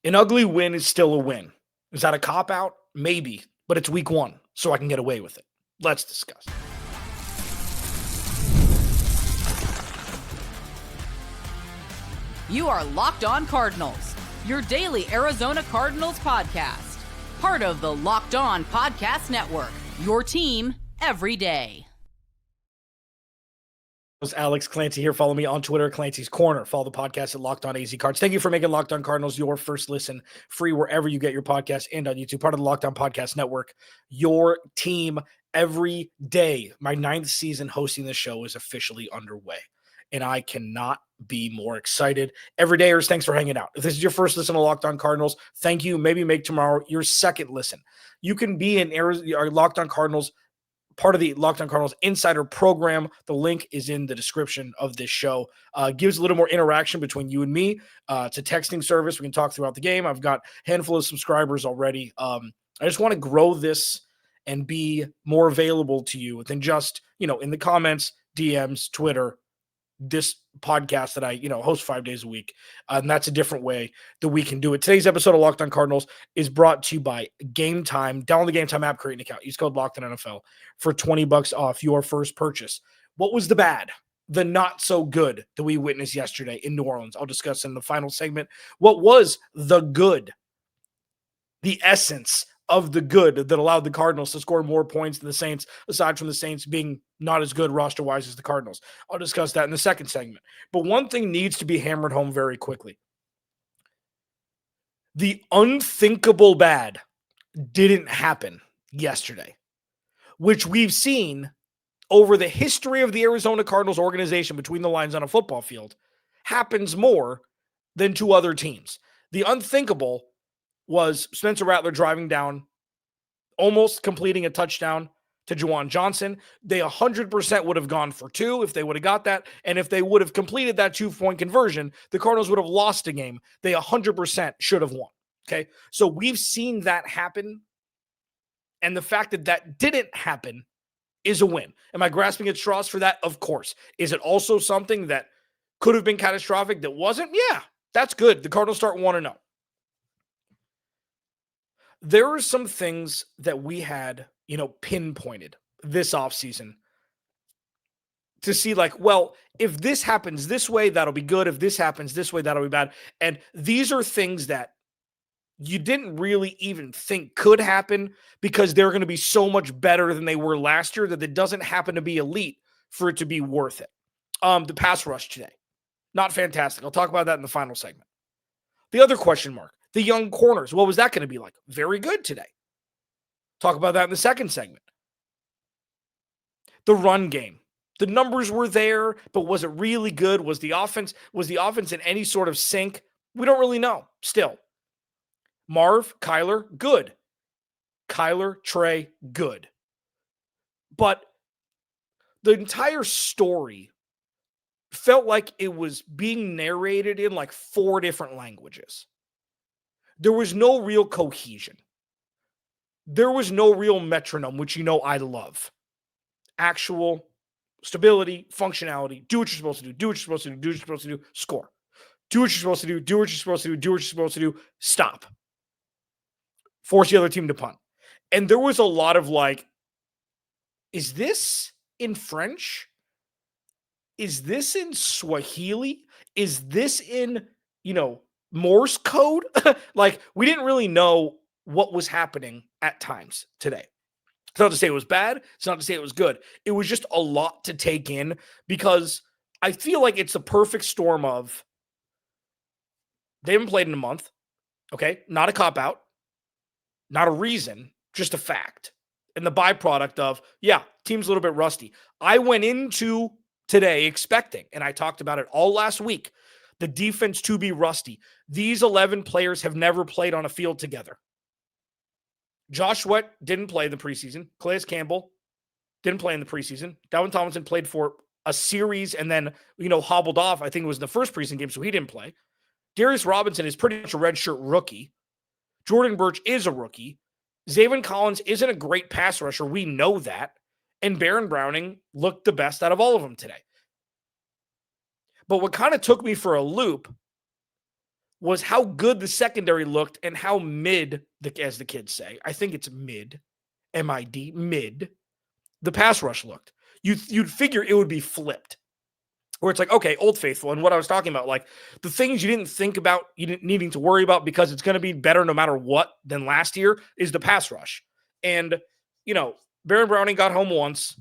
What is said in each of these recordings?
An ugly win is still a win. Is that a cop-out? Maybe, but it's week 1, so I can get away with it. Let's discuss. You are Locked On Cardinals, your daily Arizona Cardinals podcast. Part of the Locked On Podcast Network, your team every day. Alex Clancy here. Follow me on Twitter, Clancy's Corner. Follow the podcast at Locked On AZ Cards. Thank you for making Locked On Cardinals your first listen, free wherever you get your podcast and on YouTube. Part of the Locked On Podcast Network, your team every day. My 9th season hosting this show is officially underway, and I cannot be more excited. Everydayers, thanks for hanging out. If this is your first listen to Locked On Cardinals, thank you. Maybe make tomorrow your second listen. You can be an Locked On Cardinals, part of the Locked On Cardinals Insider program. The link is in the description of this show. Gives a little more interaction between you and me. It's a texting service. We can talk throughout the game. I've got a handful of subscribers already. I just want to grow this and be more available to you than just, in the comments, DMs, Twitter, this podcast that I, host 5 days a week. And that's a different way that we can do it. Today's episode of Locked On Cardinals is brought to you by Game Time. Download the Game Time app, create an account. Use code Locked On NFL for $20 off your first purchase. What was the bad? The not so good that we witnessed yesterday in New Orleans? I'll discuss in the final segment. What was the good? The essence of the good that allowed the Cardinals to score more points than the Saints, aside from the Saints being not as good roster-wise as the Cardinals. I'll discuss that in the second segment. But one thing needs to be hammered home very quickly. The unthinkable bad didn't happen yesterday, which we've seen over the history of the Arizona Cardinals organization between the lines on a football field happens more than to other teams. The unthinkable was Spencer Rattler driving down, almost completing a touchdown to Juwan Johnson. They 100% would have gone for 2 if they would have got that. And if they would have completed that 2-point conversion, the Cardinals would have lost a game. They 100% should have won. Okay. So we've seen that happen. And the fact that that didn't happen is a win. Am I grasping at straws for that? Of course. Is it also something that could have been catastrophic that wasn't? Yeah, that's good. The Cardinals start 1-0. There are some things that we had, pinpointed this offseason to see if this happens this way, that'll be good. If this happens this way, that'll be bad. And these are things that you didn't really even think could happen because they're going to be so much better than they were last year that it doesn't happen to be elite for it to be worth it. The pass rush today, not fantastic. I'll talk about that in the final segment. The other question mark, the young corners. What was that going to be like? Very good today. Talk about that in the second segment. The run game. The numbers were there, but was it really good? Was the offense in any sort of sync? We don't really know still. Marv, Kyler, good. Kyler, Trey, good. But the entire story felt like it was being narrated in 4 different languages. There was no real cohesion. There was no real metronome, which I love. Actual stability, functionality, do what you're supposed to do, do what you're supposed to do, do what you're supposed to do, score. Do what you're supposed to do, do what you're supposed to do, do what you're supposed to do, stop. Force the other team to punt. And there was a lot of is this in French? Is this in Swahili? Is this in, Morse code? We didn't really know what was happening at times today. It's not to say it was bad. It's not to say it was good. It was just a lot to take in because I feel like it's a perfect storm of they haven't played in a month. Okay. Not a cop-out. Not a reason. Just a fact. And the byproduct of, team's a little bit rusty. I went into today expecting, and I talked about it all last week, the defense to be rusty. These 11 players have never played on a field together. Josh Sweat didn't play in the preseason. Calais Campbell didn't play in the preseason. Dalvin Tomlinson played for a series and then, hobbled off. I think it was the first preseason game, so he didn't play. Darius Robinson is pretty much a redshirt rookie. Jordan Birch is a rookie. Zaven Collins isn't a great pass rusher. We know that. And Baron Browning looked the best out of all of them today. But what kind of took me for a loop was how good the secondary looked and how mid, as the kids say, I think it's mid, M-I-D, mid, the pass rush looked. You'd figure it would be flipped, where it's like, okay, Old Faithful, and what I was talking about, like the things you didn't think about, you didn't needing to worry about because it's going to be better no matter what than last year is the pass rush. And, Baron Browning got home once.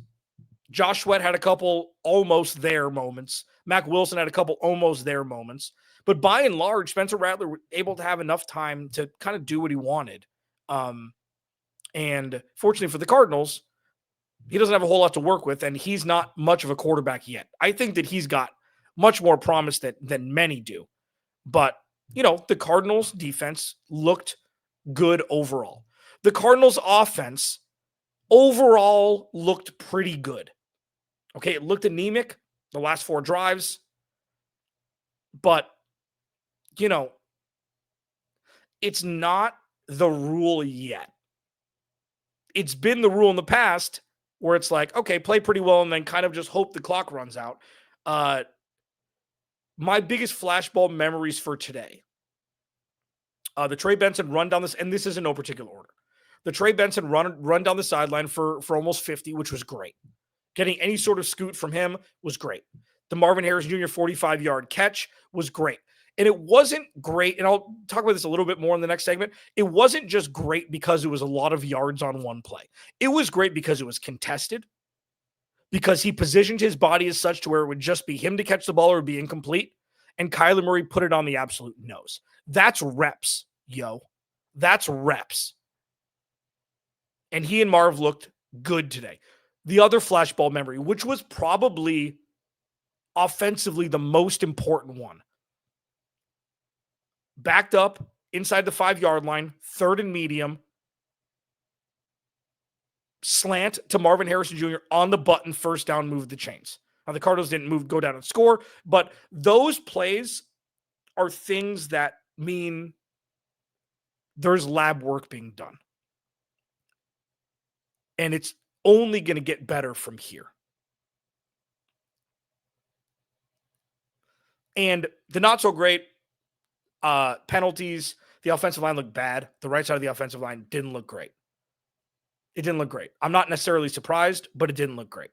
Josh Sweat had a couple almost there moments. Mac Wilson had a couple almost there moments. But by and large, Spencer Rattler was able to have enough time to kind of do what he wanted. And fortunately for the Cardinals, he doesn't have a whole lot to work with, and he's not much of a quarterback yet. I think that he's got much more promise than many do. But, the Cardinals defense looked good overall. The Cardinals offense overall looked pretty good. Okay, it looked anemic the last 4 drives, but, it's not the rule yet. It's been the rule in the past where it's like, okay, play pretty well and then kind of just hope the clock runs out. My biggest flashbulb memories for today, the Trey Benson run down this, and this is in no particular order. The Trey Benson run down the sideline for almost 50, which was great. Getting any sort of scoot from him was great. The Marvin Harrison Jr. 45-yard catch was great. And it wasn't great, and I'll talk about this a little bit more in the next segment. It wasn't just great because it was a lot of yards on one play. It was great because it was contested, because he positioned his body as such to where it would just be him to catch the ball or be incomplete, and Kyler Murray put it on the absolute nose. That's reps, yo. That's reps. And he and Marv looked good today. The other flashball memory, which was probably offensively the most important one. Backed up inside the 5-yard line, 3rd and medium, slant to Marvin Harrison Jr. on the button, first down, move the chains. Now, the Cardinals didn't go down and score, but those plays are things that mean there's lab work being done. And it's only going to get better from here. And the not so great penalties, the offensive line looked bad. The right side of the offensive line didn't look great. It didn't look great. I'm not necessarily surprised, but it didn't look great.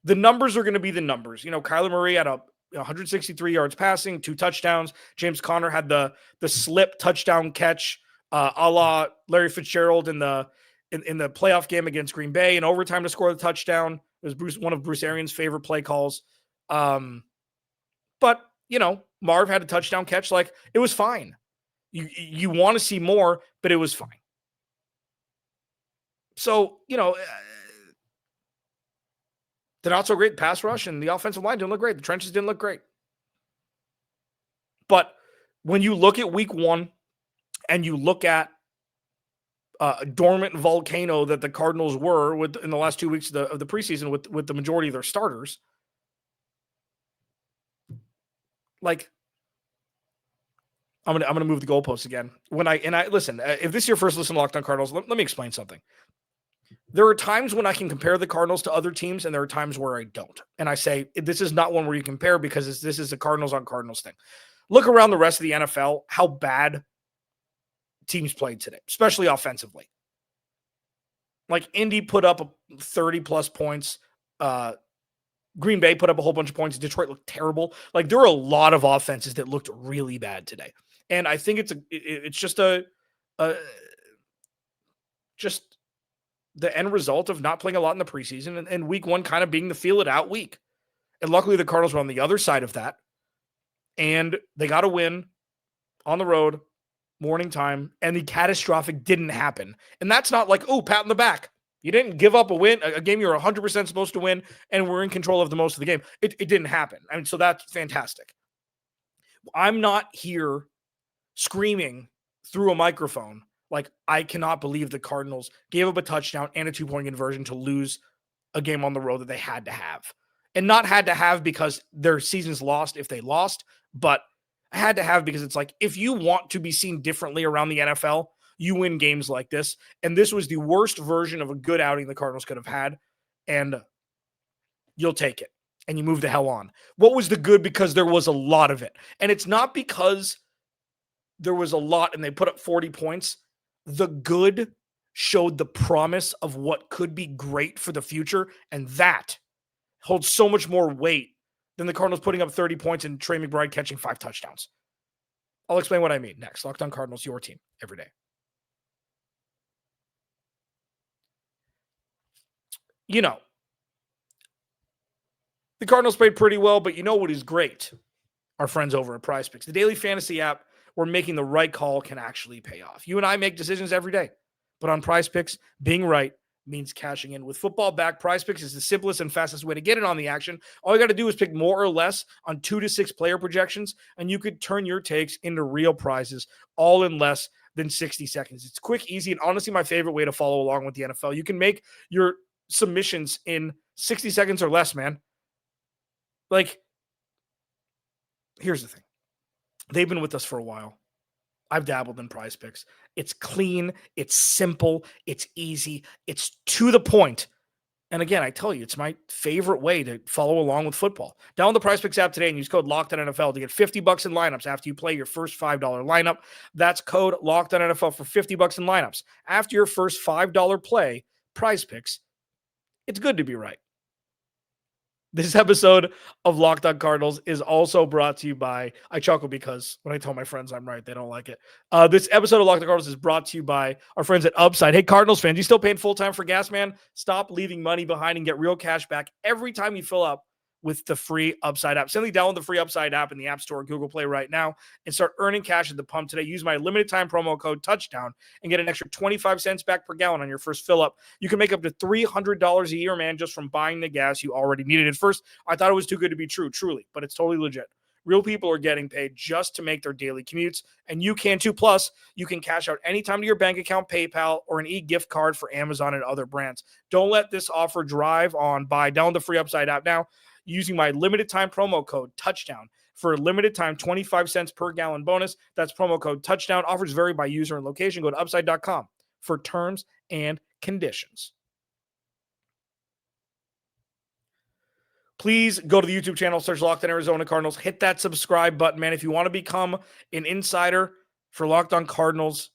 The numbers are going to be the numbers. Kyler Murray had 163 yards passing, 2 touchdowns. James Conner had the slip touchdown catch, a la Larry Fitzgerald in the playoff game against Green Bay in overtime to score the touchdown. It was one of Bruce Arians' favorite play calls. But Marv had a touchdown catch. Like, it was fine. You want to see more, but it was fine. So, the not so great pass rush and the offensive line didn't look great. The trenches didn't look great. But when you look at week 1 and you look at a dormant volcano that the Cardinals were in the last 2 weeks of the preseason with the majority of their starters, like, I'm gonna move the goalposts again. Listen, if this is your first listen to Locked On Cardinals, let me explain something. There are times when I can compare the Cardinals to other teams, and there are times where I don't. And I say, this is not one where you compare because this is a Cardinals on Cardinals thing. Look around the rest of the NFL, how bad teams played today, especially offensively. Like, Indy put up 30-plus points. Green Bay put up a whole bunch of points. Detroit looked terrible. Like, there are a lot of offenses that looked really bad today. And I think it's just just the end result of not playing a lot in the preseason and week 1 kind of being the feel it out week. And luckily the Cardinals were on the other side of that. And they got a win on the road, morning time, and the catastrophic didn't happen. And that's not like, oh, pat on the back. You didn't give up a game you're 100% supposed to win, and we're in control of the most of the game. It didn't happen. I mean, so that's fantastic. I'm not here screaming through a microphone like, I cannot believe the Cardinals gave up a touchdown and a 2-point conversion to lose a game on the road that they had to have. And not had to have because their season's lost if they lost, but had to have because it's like, if you want to be seen differently around the NFL, you win games like this. And this was the worst version of a good outing the Cardinals could have had, and you'll take it. and you move the hell on. What was the good? Because there was a lot of it. And it's not because there was a lot and they put up 40 points. The good showed the promise of what could be great for the future. And that holds so much more weight than the Cardinals putting up 30 points and Trey McBride catching 5 touchdowns. I'll explain what I mean next. Locked On Cardinals, your team every day. You know, the Cardinals played pretty well, but you know what is great? Our friends over at PrizePicks. The daily fantasy app where making the right call can actually pay off. You and I make decisions every day, but on PrizePicks, being right means cashing in. With football back, PrizePicks is the simplest and fastest way to get in on the action. All you got to do is pick more or less on 2 to 6 player projections, and you could turn your takes into real prizes all in less than 60 seconds. It's quick, easy, and honestly my favorite way to follow along with the NFL. You can make your submissions in 60 seconds or less, man. Like, here's the thing. They've been with us for a while. I've dabbled in PrizePicks. It's clean, it's simple, it's easy, it's to the point. And again, I tell you, it's my favorite way to follow along with football. Download the PrizePicks app today and use code LOCKEDONNFL to get $50 in lineups after you play your first $5 lineup. That's code LOCKEDONNFL for $50 in lineups. After your first $5 play, PrizePicks, it's good to be right. This episode of Locked On Cardinals is also brought to you by, I chuckle because when I tell my friends I'm right, they don't like it. This episode of Locked On Cardinals is brought to you by our friends at Upside. Hey, Cardinals fans, you still paying full-time for gas, man? Stop leaving money behind and get real cash back every time you fill up with the free Upside app. Simply download the free Upside app in the App Store or Google Play right now and start earning cash at the pump today. Use my limited time promo code TOUCHDOWN and get an extra 25 cents back per gallon on your first fill up. You can make up to $300 a year, man, just from buying the gas you already needed. At first, I thought it was too good to be true, truly, but it's totally legit. Real people are getting paid just to make their daily commutes, and you can too. Plus, you can cash out anytime to your bank account, PayPal, or an e-gift card for Amazon and other brands. Don't let this offer drive on by. Download the free Upside app now using my limited time promo code TOUCHDOWN for a limited time 25 cents per gallon bonus. That's promo code TOUCHDOWN. Offers vary by user and location. Go to upside.com for terms and conditions. Please go to the YouTube channel, search Locked On Arizona Cardinals. Hit that subscribe button, man. If you want to become an insider for Locked On Cardinals,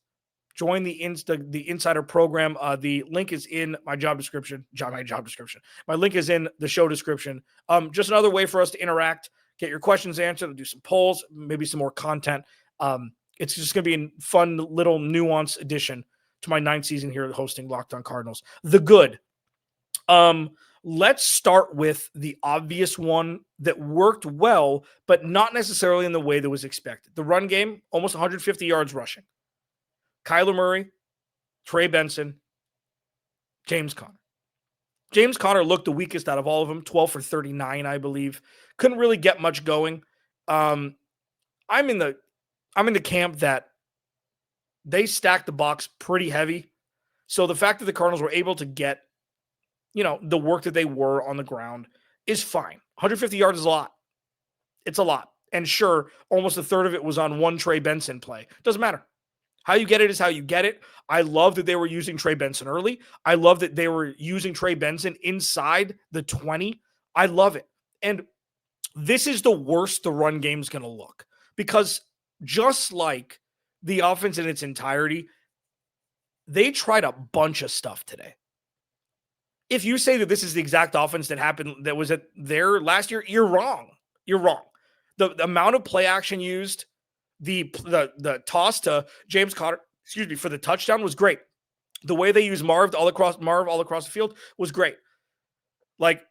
join the insider program. The link is in my job description. My link is in the show description. Just another way for us to interact, get your questions answered, do some polls, maybe some more content. It's just going to be a fun little nuance addition to my 9th season here hosting Locked On Cardinals. The good. Let's start with the obvious one that worked well, but not necessarily in the way that was expected. The run game, almost 150 yards rushing. Kyler Murray, Trey Benson, James Conner. James Conner looked the weakest out of all of them, 12 for 39, I believe. Couldn't really get much going. I'm in the camp that they stacked the box pretty heavy. So the fact that the Cardinals were able to get, the work that they were on the ground is fine. 150 yards is a lot. It's a lot. And sure, almost a third of it was on one Trey Benson play. Doesn't matter. How you get it is how you get it. I love that they were using Trey Benson early. I love that they were using Trey Benson inside the 20. I love it. And this is the worst the run game's going to look. Because just like the offense in its entirety, they tried a bunch of stuff today. If you say that this is the exact offense that happened, that was at there last year, you're wrong. You're wrong. The amount of play action used, the toss to James Conner, for the touchdown was great. The way they used Marv all across the field was great. Like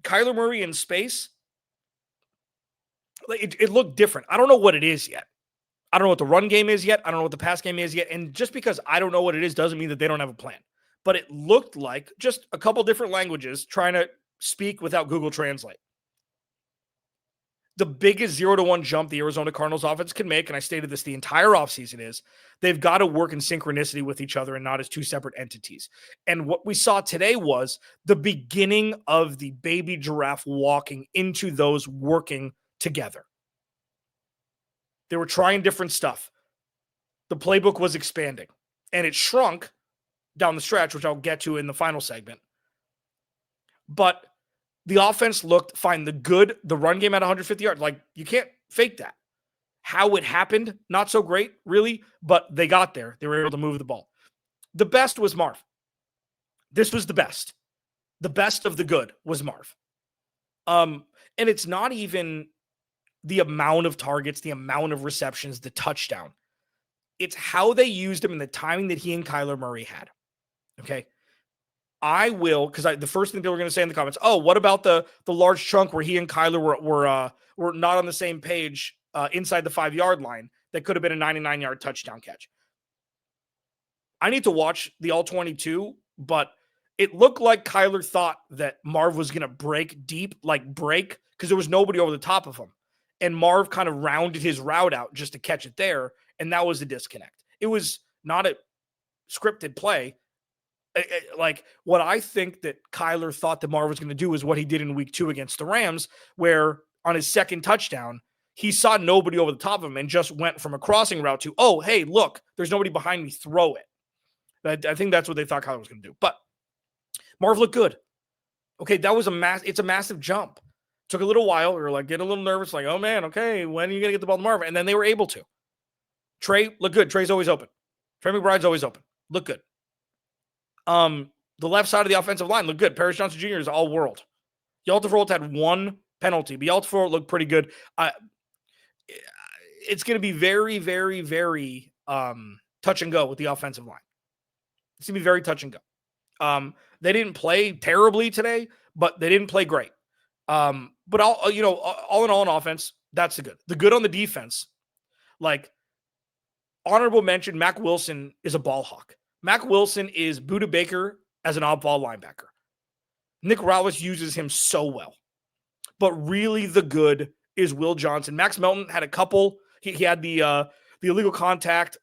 Kyler Murray in space, like it looked different. I don't know what it is yet. I don't know what the run game is yet. I don't know what the pass game is yet. And just because I don't know what it is doesn't mean that they don't have a plan. But it looked like just a couple different languages trying to speak without Google Translate. The biggest 0-1 jump the Arizona Cardinals offense can make, and I stated this the entire offseason, is they've got to work in synchronicity with each other and not as two separate entities. And what we saw today was the beginning of the baby giraffe walking into those working together. They were trying different stuff. The playbook was expanding, and it shrunk down the stretch, which I'll get to in the final segment. But The offense looked fine. The run game at 150 yards, like you can't fake that. How it happened, not so great, really, but they got there. They were able to move the ball. The best was Marv. This was the best. The best of the good was Marv. And it's not even the amount of targets, the amount of receptions, the touchdown. It's how they used him and the timing that he and Kyler Murray had. Okay. I will, because the first thing they were going to say in the comments, oh, what about the large chunk where he and Kyler were not on the same page inside the 5-yard line that could have been a 99-yard touchdown catch. I need to watch the all 22, but it looked like Kyler thought that Marv was going to break deep, because there was nobody over the top of him. And Marv kind of rounded his route out just to catch it there, and that was the disconnect. It was not a scripted play. Like what I think that Kyler thought that Marv was going to do is what he did in week 2 against the Rams, where on his second touchdown, he saw nobody over the top of him and just went from a crossing route to, oh, hey, look, there's nobody behind me, throw it. I think that's what they thought Kyler was going to do. But Marv looked good. Okay, that was it's a massive jump. Took a little while. We were like getting a little nervous, like, oh man, okay, when are you going to get the ball to Marv? And then they were able to. Trey looked good. Trey's always open. Trey McBride's always open. Look good. The left side of the offensive line looked good. Paris Johnson Jr. is all world. Yaltafolt had 1 penalty, but Yaltafolt looked pretty good. It's going to be very, very, very touch and go with the offensive line. It's going to be very touch and go. They didn't play terribly today, but they didn't play great. But all in all on offense, that's the good. The good on the defense, like honorable mention, Mack Wilson is a ball hawk. Mack Wilson is Budda Baker as an off-ball linebacker. Nick Rallis uses him so well. But really the good is Will Johnson. Max Melton had a couple. He had the illegal contact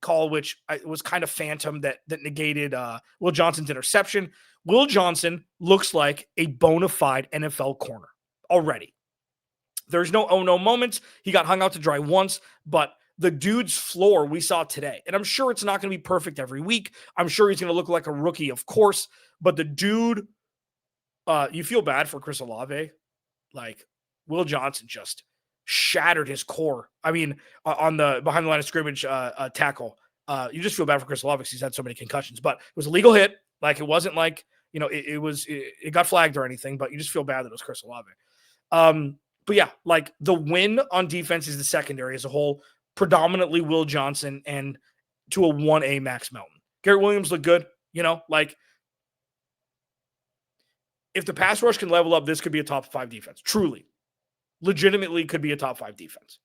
call, which was kind of phantom that negated Will Johnson's interception. Will Johnson looks like a bona fide NFL corner already. There's no oh-no moments. He got hung out to dry once, but the dude's floor we saw today. And I'm sure it's not going to be perfect every week. I'm sure he's going to look like a rookie, of course. But the dude, you feel bad for Chris Olave. Like, Will Johnson just shattered his core. I mean, on the behind the line of scrimmage tackle, you just feel bad for Chris Olave because he's had so many concussions. But it was a legal hit. Like, it wasn't like, it got flagged or anything, but you just feel bad that it was Chris Olave. But yeah, like the win on defense is the secondary as a whole, predominantly Will Johnson and to a 1A Max Melton. Garrett Williams looked good, like if the pass rush can level up, this could be a top 5 defense. Truly, legitimately could be a top 5 defense.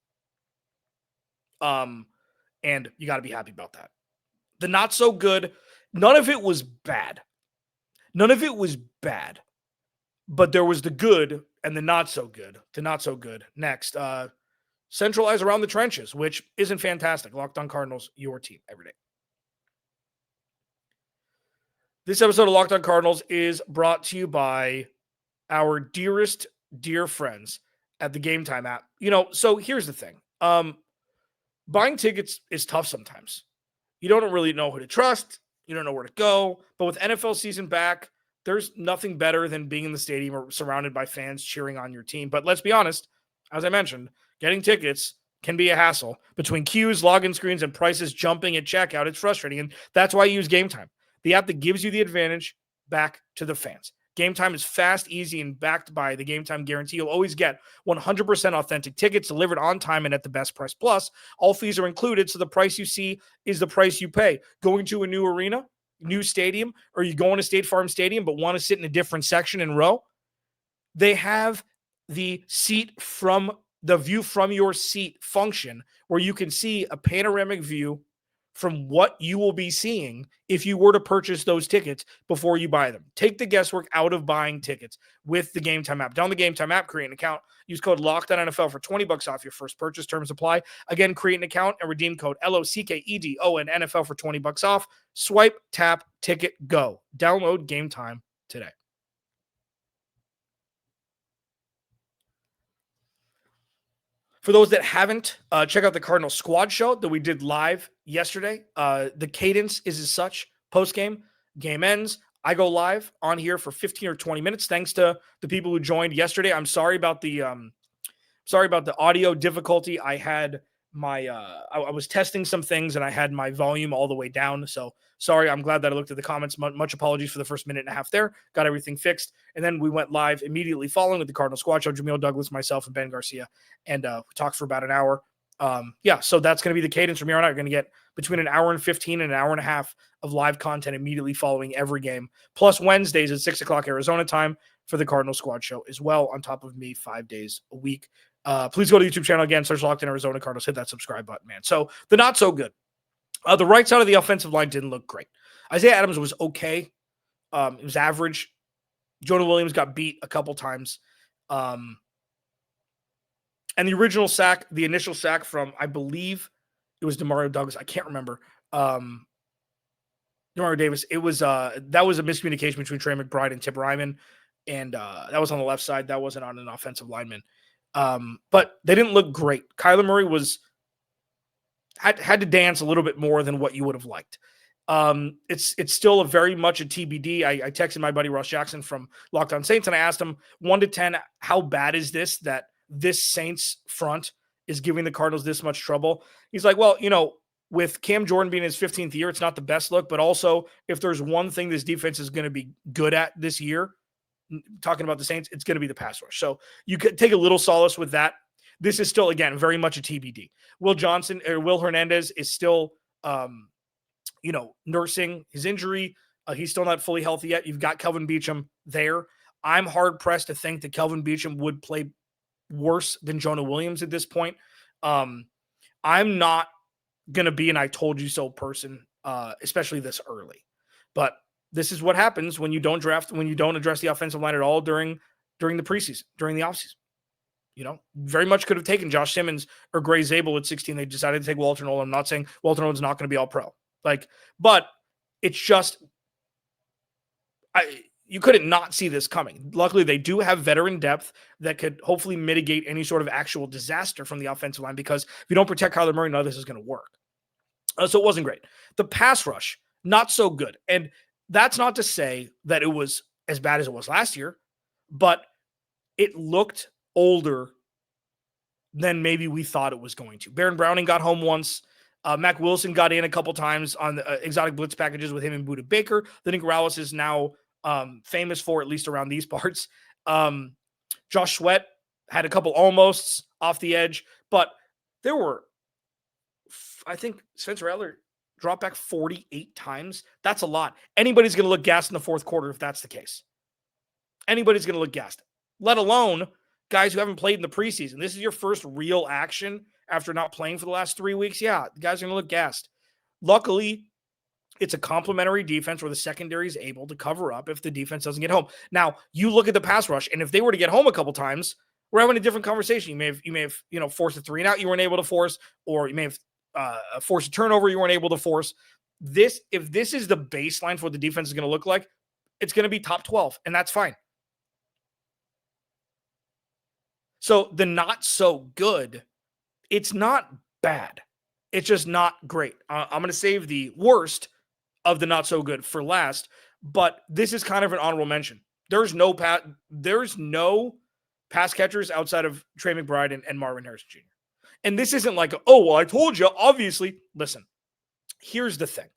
And you got to be happy about that. The not so good, none of it was bad. But there was the good and the not so good. The not so good. Next, centralize around the trenches, which isn't fantastic. Locked On Cardinals, your team every day. This episode of Locked On Cardinals is brought to you by our dearest, dear friends at the Game Time app. So here's the thing. Buying tickets is tough sometimes. You don't really know who to trust. You don't know where to go. But with NFL season back, there's nothing better than being in the stadium or surrounded by fans cheering on your team. But let's be honest, as I mentioned, getting tickets can be a hassle. Between queues, login screens, and prices jumping at checkout, it's frustrating. And that's why I use Game Time, the app that gives you the advantage back to the fans. Game Time is fast, easy, and backed by the Game Time guarantee. You'll always get 100% authentic tickets delivered on time and at the best price. Plus, all fees are included, so the price you see is the price you pay. Going to a new arena, new stadium, or you go to State Farm Stadium but want to sit in a different section and row, they have the view from your seat function where you can see a panoramic view from what you will be seeing if you were to purchase those tickets before you buy them. Take the guesswork out of buying tickets with the Game Time app. Download the Game Time app, create an account, use code LOCKEDONNFL for $20 off your first purchase. Terms apply. Again, create an account and redeem code LOCKEDON NFL for $20 off. Swipe, tap, ticket, go. Download Game Time today. For those that haven't, check out the Cardinal Squad show that we did live yesterday. The cadence is as such. Post-game, game ends. I go live on here for 15 or 20 minutes. Thanks to the people who joined yesterday. I'm sorry about the audio difficulty. I had my I was testing some things and I had my volume all the way down. So sorry. I'm glad that I looked at the comments. Much apologies for the first minute and a half there. Got everything fixed. And then we went live immediately following with the Cardinal Squad Show. Jameel Douglas, myself, and Ben Garcia. And we talked for about an hour. So that's going to be the cadence from here on out. You're going to get between an hour and 15 and an hour and a half of live content immediately following every game. Plus Wednesdays at 6 o'clock Arizona time for the Cardinal Squad Show as well, on top of me 5 days a week. Please go to the YouTube channel again, search Locked In Arizona Cardinals, hit that subscribe button, man. So the not so good. The right side of the offensive line didn't look great. Isaiah Adams was okay. It was average. Jonah Williams got beat a couple times. And the initial sack from, I believe it was Demario Douglas. I can't remember. Demario Davis. It was that was a miscommunication between Trey McBride and Tip Ryman. And that was on the left side. That wasn't on an offensive lineman. But they didn't look great. Kyler Murray had to dance a little bit more than what you would have liked. It's still very much a TBD. I texted my buddy Ross Jackson from Locked On Saints and I asked him 1 to 10, how bad is this that this Saints front is giving the Cardinals this much trouble? He's like, well, with Cam Jordan being in his 15th year, it's not the best look, but also if there's one thing this defense is going to be good at this year, talking about the Saints, it's going to be the pass rush. So you could take a little solace with that. This is still, again, very much a TBD. Will Hernandez is still, nursing his injury. He's still not fully healthy yet. You've got Kelvin Beachum there. I'm hard pressed to think that Kelvin Beachum would play worse than Jonah Williams at this point. I'm not going to be an I told you so person, especially this early. But this is what happens when you don't address the offensive line at all during the preseason, during the offseason. Very much could have taken Josh Simmons or Gray Zabel at 16. They decided to take Walter Nolan. I'm not saying Walter Nolan's not going to be all pro. But it's just, you couldn't not see this coming. Luckily, they do have veteran depth that could hopefully mitigate any sort of actual disaster from the offensive line, because if you don't protect Kyler Murray, none of this is going to work. So it wasn't great. The pass rush, not so good. And that's not to say that it was as bad as it was last year, but it looked older than maybe we thought it was going to. Baron Browning got home once. Mac Wilson got in a couple times on the exotic blitz packages with him and Budda Baker. The Nick Rallis is now famous for, at least around these parts. Josh Sweat had a couple almosts off the edge, but there were, I think Spencer Rattler dropped back 48 times. That's a lot. Anybody's going to look gassed in the fourth quarter if that's the case. Anybody's going to look gassed, let alone guys who haven't played in the preseason. This is your first real action after not playing for the last 3 weeks. Yeah, the guys are going to look gassed. Luckily, it's a complementary defense where the secondary is able to cover up if the defense doesn't get home. Now, you look at the pass rush, and if they were to get home a couple times, we're having a different conversation. You may have forced a 3 and out you weren't able to force, or you may have forced a turnover you weren't able to force. If this is the baseline for what the defense is going to look like, it's going to be top 12, and that's fine. So the not so good, it's not bad. It's just not great. I'm going to save the worst of the not so good for last, but this is kind of an honorable mention. There's no pass catchers outside of Trey McBride and Marvin Harrison Jr. And this isn't like, oh, well, I told you, obviously. Listen, here's the thing.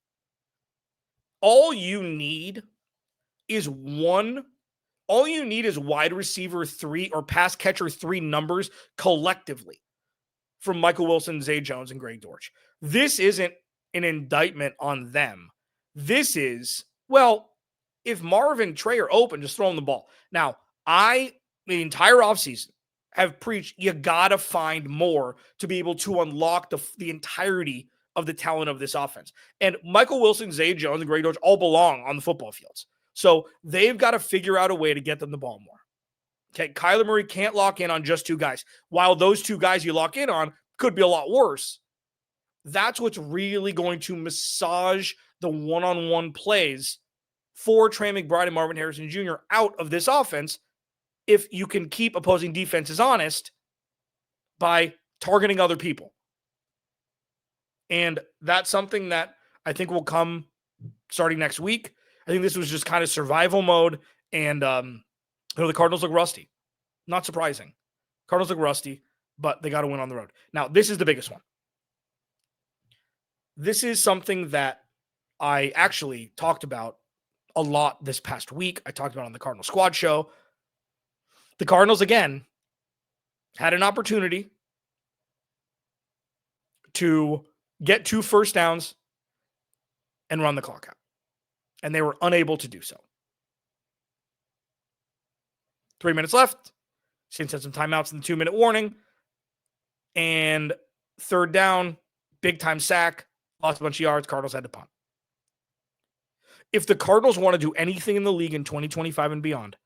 All you need is wide receiver 3 or pass catcher 3 numbers collectively from Michael Wilson, Zay Jones, and Greg Dortch. This isn't an indictment on them. This is, well, if Marv and Trey are open, just throw them the ball. Now, the entire offseason, have preached you got to find more to be able to unlock the entirety of the talent of this offense. And Michael Wilson, Zay Jones, and Greg Dortch all belong on the football fields. So they've got to figure out a way to get them the ball more. Okay, Kyler Murray can't lock in on just 2 guys. While those 2 guys you lock in on could be a lot worse, that's what's really going to massage the one-on-one plays for Trey McBride and Marvin Harrison Jr. out of this offense, if you can keep opposing defenses honest by targeting other people. And that's something that I think will come starting next week. I think this was just kind of survival mode, and the Cardinals look rusty. Not surprising. Cardinals look rusty, but they got to win on the road. Now, this is the biggest one. This is something that I actually talked about a lot this past week. I talked about on the Cardinal Squad show. The Cardinals, again, had an opportunity to get 2 first downs and run the clock out, and they were unable to do so. 3 minutes left. Saints had some timeouts in the 2-minute warning, and 3rd down, big time sack, lost a bunch of yards. Cardinals had to punt. If the Cardinals want to do anything in the league in 2025 and beyond,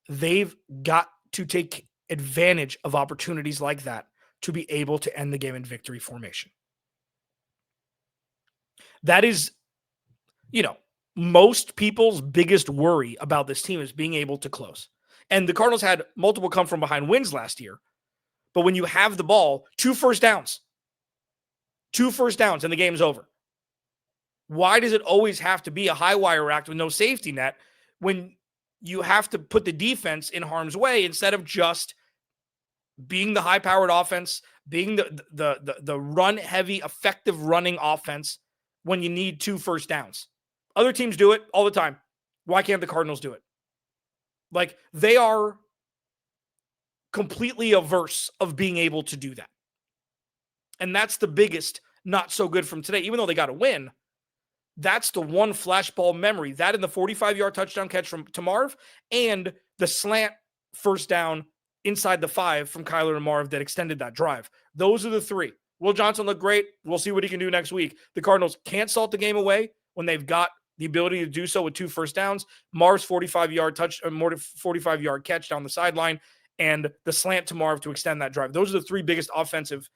they've got to take advantage of opportunities like that to be able to end the game in victory formation. That is, most people's biggest worry about this team is being able to close. And the Cardinals had multiple come from behind wins last year. But when you have the ball, 2 first downs, and the game's over. Why does it always have to be a high wire act with no safety net when you have to put the defense in harm's way instead of just being the high-powered offense, being the run-heavy, effective running offense when you need 2 first downs? Other teams do it all the time. Why can't the Cardinals do it? Like, they are completely averse of being able to do that. And that's the biggest not so good from today. Even though they got a win, that's the one flashball memory. That and the 45-yard touchdown catch from Marv and the slant first down inside the 5 from Kyler and Marv that extended that drive. Those are the 3. Will Johnson looked great. We'll see what he can do next week. The Cardinals can't salt the game away when they've got the ability to do so with 2 first downs. Marv's 45-yard catch down the sideline, and the slant to Marv to extend that drive. Those are the 3 biggest offensive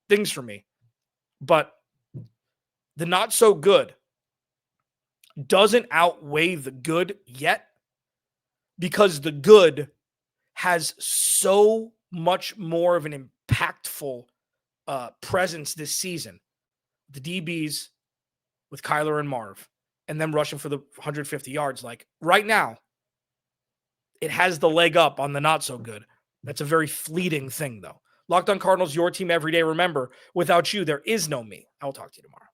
things for me. But the not so good doesn't outweigh the good yet, because the good has so much more of an impactful presence this season. The DBs with Kyler and Marv and them rushing for the 150 yards. Like, right now, it has the leg up on the not so good. That's a very fleeting thing, though. Locked On Cardinals, your team every day. Remember, without you, there is no me. I will talk to you tomorrow.